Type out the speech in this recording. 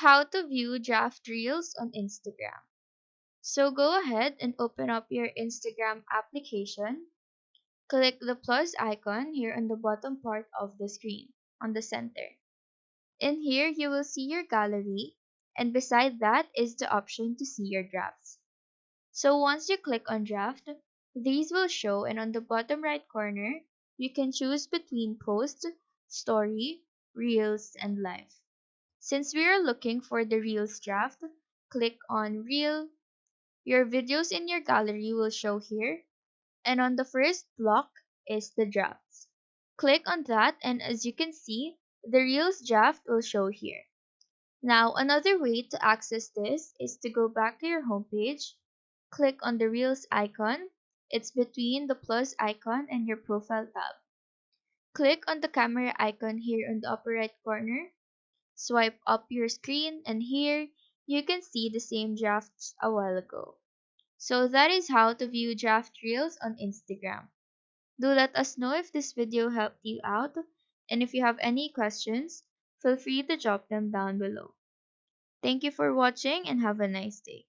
How to view draft reels on Instagram. So go ahead and open up your Instagram application. Click the plus icon here on the bottom part of the screen on the center. In here, you will see your gallery, and beside that is the option to see your drafts. So once you click on draft, these will show, and on the bottom right corner, you can choose between post, story, reels, and live. Since we are looking for the reels draft, click on reel. Your videos in your gallery will show here, and on the first block is the drafts. Click on that, and as you can see, the reels draft will show here. Now, another way to access this is to go back to your homepage, click on the reels icon. It's between the plus icon and your profile tab. Click on the camera icon here in the upper right corner. Swipe up your screen, and here you can see the same drafts a while ago. So that is how to view draft reels on Instagram. Do let us know if this video helped you out, and if you have any questions, feel free to drop them down below. Thank you for watching and have a nice day.